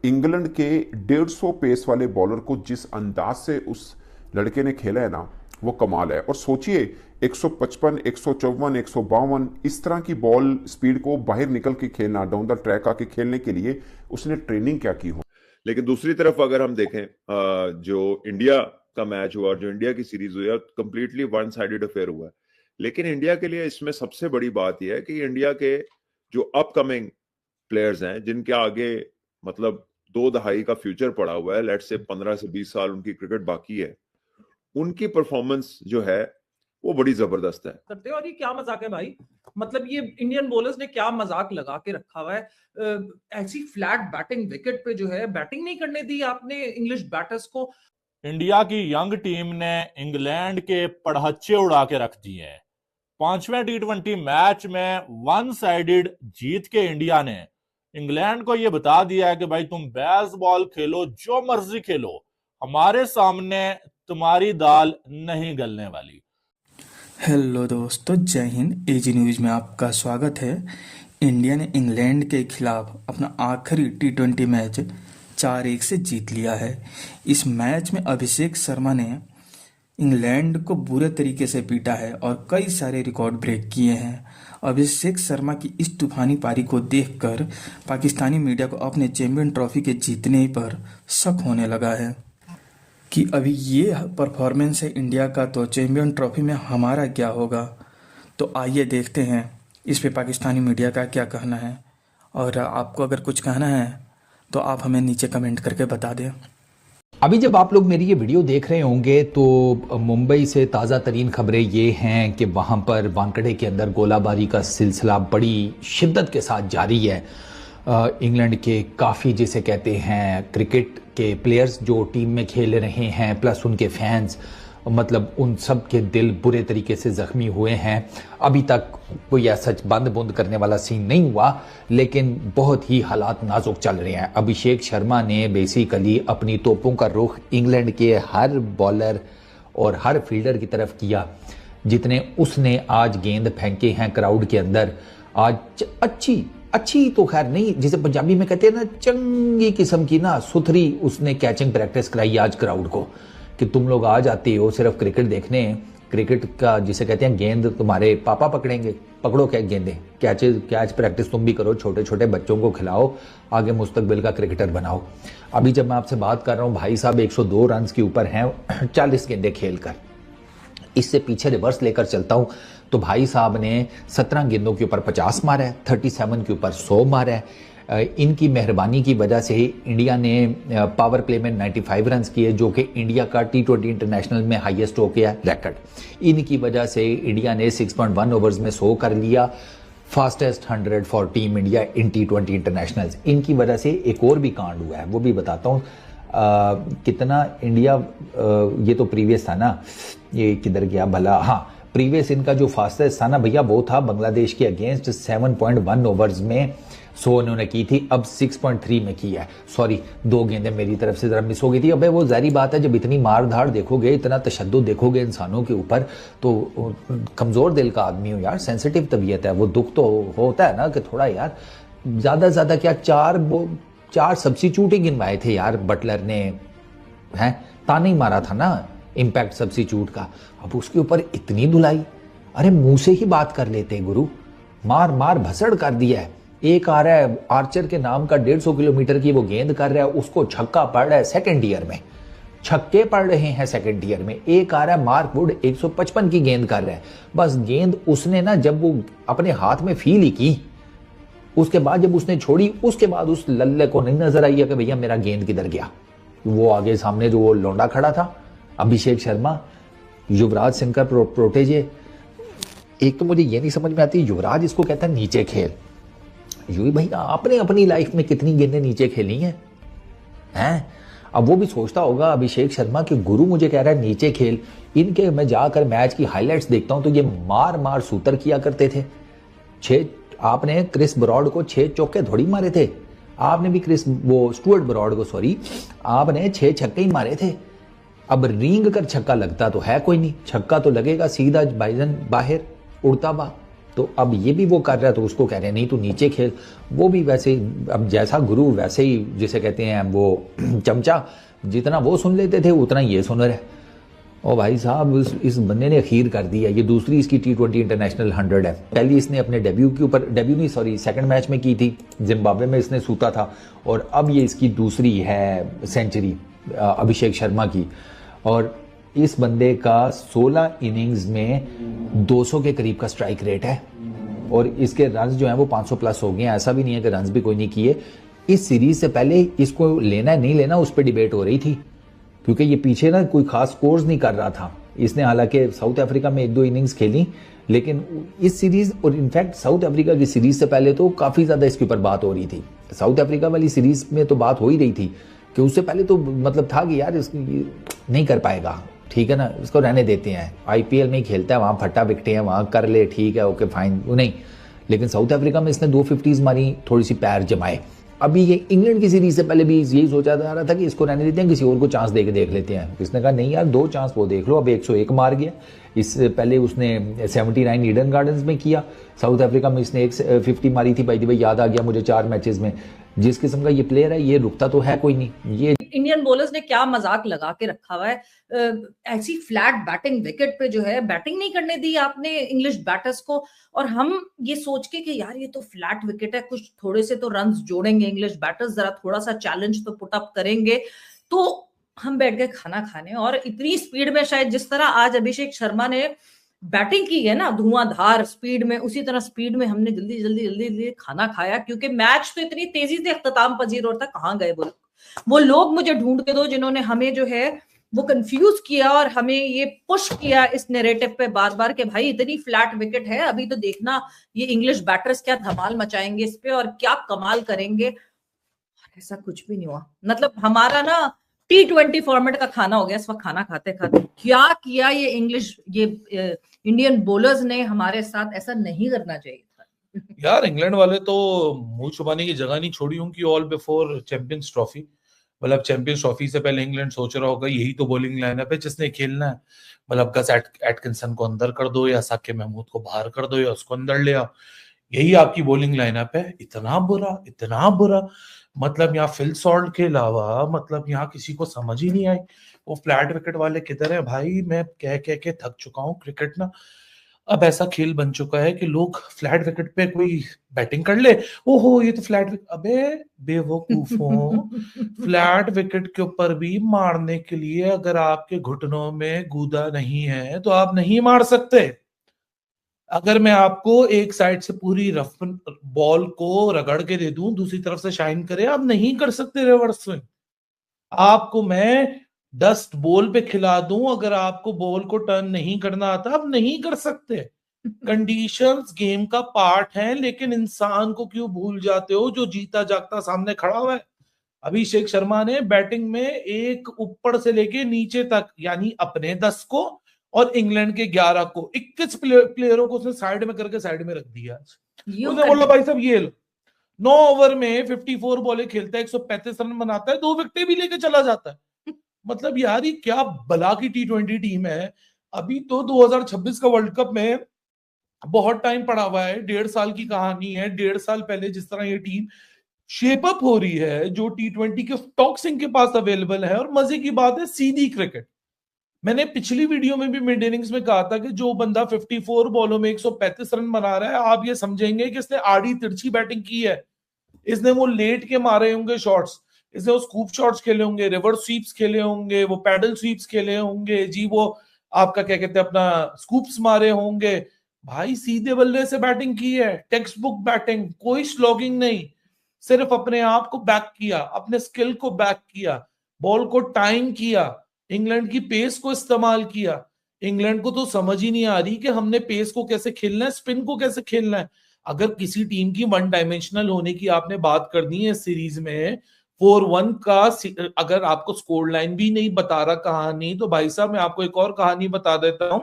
England के 150 pace वाले bowler को जिस अंदाज से उस लड़के ने खेला है ना, वो कमाल है। और सोचिए 155, 154, 152 इस तरह की बॉल स्पीड को बाहर निकल के खेलना, डाउन द ट्रैक आके खेलने के लिए उसने ट्रेनिंग क्या की हो। लेकिन दूसरी तरफ अगर हम देखें जो इंडिया का मैच हुआ और जो इंडिया की सीरीज हुई है, कंप्लीटली वन साइडेड अफेयर हुआ है। लेकिन इंडिया के लिए इसमें सबसे बड़ी बात यह है कि इंडिया के जो अपकमिंग प्लेयर्स हैं, जिनके आगे मतलब 2 दहाई का फ्यूचर पड़ा हुआ है, लेट्स से 15 से 20 साल उनकी क्रिकेट बाकी है, उनकी परफॉर्मेंस जो है वो बड़ी जबरदस्त है। करते हैं। और ये क्या मजाक है भाई, मतलब ये इंडियन बॉलर्स ने क्या मजाक लगा के रखा हुआ है। ऐसी फ्लैट बैटिंग विकेट पे जो है बैटिंग नहीं करने दी आपने इंग्लिश बैटर्स को। इंडिया की यंग टीम ने इंग्लैंड के पड़हच्चे उड़ा के रख दिए हैं। 5वें T20 मैच में वन साइडेड जीत के इंडिया ने इंग्लैंड को यह बता दिया है कि भाई तुम बेसबॉल खेलो, जो मर्जी खेलो, हमारे सामने तुम्हारी दाल नहीं गलने वाली। हेलो दोस्तों, जय हिंद। एजी न्यूज़ में आपका स्वागत है। इंडिया ने इंग्लैंड के खिलाफ अपना आखिरी T20 मैच 4-1 से जीत लिया है। इस मैच में अभिषेक शर्मा ने इंग्लैंड को बुरे तरीके से पीटा है और कई सारे रिकॉर्ड ब्रेक किए हैं। अभिषेक शर्मा की इस तूफानी पारी को देखकर पाकिस्तानी मीडिया को अपने चैंपियन ट्रॉफी के जीतने पर शक होने लगा है कि अभी ये परफॉर्मेंस है इंडिया का, तो चैंपियन ट्रॉफी में हमारा क्या होगा। तो आइए देखते हैं इस पे पाकिस्तानी मीडिया का क्या कहना है। और आपको अगर कुछ कहना है तो आप हमें नीचे कमेंट करके बता दें। अभी जब आप लोग मेरी ये वीडियो देख रहे होंगे तो मुंबई से ताज़ा तरीन खबरें ये हैं कि वहाँ पर वानखेड़े के अंदर गोलाबारी का सिलसिला बड़ी शिद्दत के साथ जारी है। इंग्लैंड के काफ़ी जिसे कहते हैं क्रिकेट के प्लेयर्स जो टीम में खेल रहे हैं, प्लस उनके फैंस, मतलब उन सब के दिल बुरे तरीके से ज़ख्मी हुए हैं। अभी तक कोई ऐसा बंद बुंद करने वाला सीन नहीं हुआ, लेकिन बहुत ही हालात नाजुक चल रहे हैं। अभिषेक शर्मा ने बेसिकली अपनी तोपों का रुख इंग्लैंड के हर बॉलर और हर फील्डर की तरफ किया। जितने उसने आज गेंद फेंके हैं क्राउड के अंदर, आज अच्छी तो खैर नहीं, जिसे पंजाबी में कहते हैं ना, चंगी किस्म की ना सुथरी उसने कैचिंग प्रैक्टिस कराई आज क्राउड को कि तुम लोग आ जाते हो सिर्फ क्रिकेट देखने। क्रिकेट का जिसे कहते हैं गेंद तुम्हारे पापा पकड़ेंगे, पकड़ो क्या गेंदें, कैच प्रैक्टिस तुम भी करो, छोटे छोटे बच्चों को खिलाओ, आगे मुस्तकबिल का क्रिकेटर बनाओ। अभी जब मैं आपसे बात कर रहा हूँ, भाई साहब 102 रन के ऊपर हैं 40 गेंदें खेलकर। इससे पीछे रिवर्स लेकर चलता हूं तो भाई साहब ने 17 गेंदों के ऊपर 50 मारा है, 37 के ऊपर 100 मारा है। इनकी मेहरबानी की वजह से इंडिया ने पावर प्ले में 95 रन किए, जो कि इंडिया का T20 इंटरनेशनल में हाईएस्ट हो गया रिकॉर्ड। इनकी वजह से इंडिया ने 6.1 ओवर्स में 100 कर लिया, fastest 100 for team India in T20 international. इनकी वजह से एक और भी कांड हुआ है, वो भी बताता हूँ। कितना इंडिया ये तो प्रीवियस था ना, ये किधर गया भला, हाँ प्रीवियस इनका जो फास्टेस्ट था ना भैया, वो था बांग्लादेश के अगेंस्ट 7.1 ओवर्स में 100 इन्होंने की थी, अब 6.3 में की है। सॉरी, 2 गेंदें मेरी तरफ से जरा मिस हो गई थी। अबे वो जारी बात है, जब इतनी मार धाड़ देखोगे, इतना तशद्दुद देखोगे इंसानों के ऊपर, तो कमजोर दिल का आदमी हो यार, सेंसिटिव तबीयत है, वो दुख तो होता है ना कि थोड़ा यार ज्यादा से ज्यादा क्या 4 सब्स्टिट्यूट ही गिनवाए थे यार बटलर ने, हैं ताने ही मारा था ना इंपैक्ट सब्स्टिट्यूट का। अब उसके ऊपर इतनी धुलाई, अरे मुंह से ही बात कर लेते गुरु, मार भसड़ कर दिया है। एक आ रहा है आर्चर के नाम का 150 किलोमीटर की वो गेंद कर रहा है, उसको छक्का पड़ रहा है सेकंड ईयर में, छक्के पड़ रहे हैं सेकंड ईयर में। एक आ रहा है मार्क वुड 155 की गेंद कर रहा है, बस गेंद उसने ना जब वो अपने हाथ में फील ही की, उसके बाद जब उसने छोड़ी, उसके बाद उस लल्ले को नहीं नजर आई है कि भैया मेरा गेंद किधर गया। वो आगे सामने जो वो लौंडा खड़ा था अभिषेक शर्मा, युवराज सिंह का प्रोटेजे। एक तो मुझे ये नहीं समझ में आती, युवराज इसको कहता है नीचे खेल। यूं भैया आपने अपनी लाइफ में कितनी गेंदें नीचे खेली हैं? अब वो भी सोचता होगा अभिषेक शर्मा कि गुरु मुझे कह रहा है नीचे खेल। इनके मैं जाकर मैच की हाइलाइट्स देखता हूं तो ये मार सूतर किया करते थे। आपने क्रिस ब्रॉड को 6 चौके थोड़ी मारे थे, आपने भी स्टुअर्ट ब्रॉड को आपने 6 छक्के ही मारे थे। अब रींग कर छक्का लगता तो है कोई नहीं, छक्का तो लगेगा सीधा भाईजान बाहर उड़ता हुआ, तो अब ये भी वो कर रहा है, तो उसको कह रहे हैं नहीं तू नीचे खेल। वो भी वैसे ही, अब जैसा गुरु वैसे ही, जिसे कहते हैं वो चमचा, जितना वो सुन लेते थे उतना ये सुन रहे। और भाई साहब इस बंदे ने अखीर कर दिया। ये दूसरी इसकी T20 इंटरनेशनल 100 है। पहली इसने अपने सेकंड मैच में की थी, जिम्बाब्वे में इसने सूता था, और अब ये इसकी दूसरी है सेंचुरी अभिषेक शर्मा की। और इस बंदे का 16 इनिंग्स में 200 के करीब का स्ट्राइक रेट है, और इसके रन्स जो हैं वो 500 प्लस हो गए हैं। ऐसा भी नहीं है कि रन्स भी कोई नहीं किए। इस सीरीज से पहले इसको लेना है नहीं लेना उस पर डिबेट हो रही थी, क्योंकि ये पीछे ना कोई खास स्कोर्स नहीं कर रहा था। इसने हालांकि साउथ अफ्रीका में 1-2 इनिंग्स खेली, लेकिन इस सीरीज और इनफैक्ट साउथ अफ्रीका की सीरीज से पहले तो काफ़ी ज़्यादा इसके ऊपर बात हो रही थी। साउथ अफ्रीका वाली सीरीज में तो बात हो ही रही थी कि उससे पहले तो मतलब था कि यार इसको नहीं कर पाएगा, ठीक है ना, इसको रहने देते हैं, IPL में ही खेलता है, वहाँ फट्टा बिकटे हैं, वहाँ कर ले, ठीक है, ओके फाइन, नहीं। लेकिन साउथ अफ्रीका में इसने 2 50s मारी, थोड़ी सी पैर जमाए। अभी ये इंग्लैंड की सीरीज से पहले भी यही सोचा जा रहा था कि इसको रहने देते हैं, किसी और को चांस दे के देख लेते हैं। इसने कहा नहीं यार, 2 चांस वो देख लो। अब 101 मार गया। इससे पहले उसने 79 ईडन गार्डन्स में किया। साउथ अफ्रीका में इसने 50 मारी थी। भाई याद आ गया मुझे 4 मैचेस में। जिस किस्म का ये प्लेयर है, ये रुकता तो है कोई नहीं। ये इंडियन बॉलर्स ने क्या मजाक लगा के रखा हुआ है। ऐसी फ्लैट बैटिंग विकेट पे जो है बैटिंग नहीं करने दी आपने इंग्लिश बैटर्स को, और हम ये सोच के कि यार ये तो फ्लैट विकेट है, कुछ थोड़े से तो रन्स जोड़ेंगे इंग्लिश बैटर्स, जरा थोड़ा सा चैलेंज तो पुट अप करेंगे, तो हम बैठ गए खाना खाने। और इतनी स्पीड में, शायद जिस तरह आज अभिषेक शर्मा ने बैटिंग की है ना धुआंधार स्पीड में, उसी तरह स्पीड में हमने जल्दी जल्दी जल्दी जल्दी खाना खाया, क्योंकि मैच तो इतनी तेजी से अख्ताम पजीर होता। कहाँ गए वो लोग मुझे ढूंढ के दो जिन्होंने हमें जो है वो कंफ्यूज किया और हमें ये पुश किया इस नैरेटिव पे बार बार कि भाई इतनी फ्लैट विकेट है, अभी तो देखना ये इंग्लिश बैटर्स क्या धमाल मचाएंगे इस पे और क्या कमाल करेंगे। ऐसा कुछ भी नहीं हुआ। मतलब हमारा ना T20 फॉर्मेट का खाना हो गया इस वक्त। खाना खाते खाते क्या किया ये इंडियन बॉलर्स ने हमारे साथ, ऐसा नहीं करना चाहिए था। यार इंग्लैंड वाले तो मुंह छुपाने की जगह नहीं छोड़ी उनकी ऑल बिफोर चैंपियंस ट्रॉफी। मतलब चैंपियंस ट्रॉफी से पहले इंग्लैंड सोच रहा होगा यही तो बॉलिंग लाइनअप है जिसने खेलना है। मतलब गस एटकिंसन को अंदर कर दो, या साकिब महमूद को बाहर कर दो, या उसको अंदर ले आओ, यही आपकी बॉलिंग लाइनअप है। इतना बुरा। मतलब यहाँ फिल सॉल्ट के अलावा मतलब यहाँ किसी को समझ ही नहीं आई। वो फ्लैट विकेट वाले किधर है भाई? मैं कह के थक चुका हूँ। क्रिकेट ना अब ऐसा खेल बन चुका है कि लोग फ्लैट विकेट पे कोई बैटिंग कर ले, ओहो ये तो फ्लैट विकेट। अबे बेवकूफों, फ्लैट विकेट के ऊपर भी मारने के लिए अगर आपके घुटनों में गूदा नहीं है तो आप नहीं मार सकते। अगर मैं आपको एक साइड से पूरी रफ बॉल को रगड़ के दे दूं, दूसरी तरफ से शाइन करे, आप नहीं कर सकते रिवर्स स्विंग। आपको मैं डस्ट बॉल पे खिला दूं, अगर आपको बॉल को टर्न नहीं करना आता आप नहीं कर सकते। कंडीशंस गेम का पार्ट है, लेकिन इंसान को क्यों भूल जाते हो जो जीता जागता सामने खड़ा हुआ है। अभिषेक शर्मा ने बैटिंग में एक ऊपर से लेके नीचे तक, यानी अपने 10 को और इंग्लैंड के 11 को, 21 प्लेयरों को उसने साइड में करके साइड में रख दिया। उसने बोला भाई साहब ये लो। 9 ओवर में 54 बॉलें खेलता है, 135 रन बनाता है, 2 विकेटें भी लेके चला जाता है। मतलब यार ये क्या बला की T20 टीम है। अभी तो 2026 का वर्ल्ड कप में बहुत टाइम पड़ा हुआ है, 1.5 साल की कहानी है। 1.5 साल पहले जिस तरह ये टीम शेप अप हो रही है, जो T20 के टॉक सिंह के पास अवेलेबल है, और मजे की बात है सीधी क्रिकेट। मैंने पिछली वीडियो में भी मिड इनिंग्स में कहा था कि जो बंदा 54 बॉलों में 135 रन बना रहा है, आप ये समझेंगे कि इसने आड़ी तिरछी बैटिंग की है। इसने वो लेट के मारे होंगे शॉट्स, इसने वो स्कूप शॉट्स खेले होंगे, रिवर्स स्वीप्स खेले होंगे, वो पैडल स्वीप्स खेले होंगे जी, वो आपका क्या कहते हैं अपना स्कूप्स मारे होंगे। भाई सीधे बल्ले से बैटिंग की है, टेक्स्ट बुक बैटिंग, कोई स्लॉगिंग नहीं, सिर्फ अपने आप को बैक किया, अपने स्किल को बैक किया, बॉल को टाइम किया, इंग्लैंड की पेस को इस्तेमाल किया। इंग्लैंड को तो समझ ही नहीं आ रही कि हमने पेस को कैसे खेलना है, स्पिन को कैसे खेलना है। अगर किसी टीम की 1 डायमेंशनल होने की आपने बात करनी है सीरीज में, 4-1 का अगर आपको स्कोर लाइन भी नहीं बता रहा कहानी, तो भाई साहब मैं आपको एक और कहानी बता देता हूं।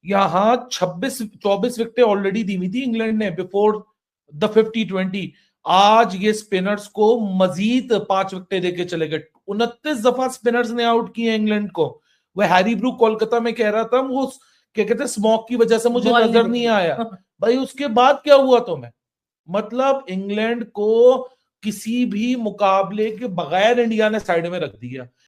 यहाँ 24 विकेटें ऑलरेडी दी हुई थी इंग्लैंड ने बिफोर द 50-20। आज ये स्पिनर्स को मजीद 5 विकेटें देके चले गए। 29 दफा स्पिनर्स ने आउट किए इंग्लैंड को। वह हैरी ब्रूक कोलकाता में कह रहा था, वो क्या कहते हैं, स्मोक की वजह से मुझे बॉल नजर नहीं नहीं दिखी। आया। भाई उसके बाद क्या हुआ तुम्हें? मतलब इंग्लैंड को किसी भी मुकाबले के बगैर इंडिया ने साइड में रख दिया।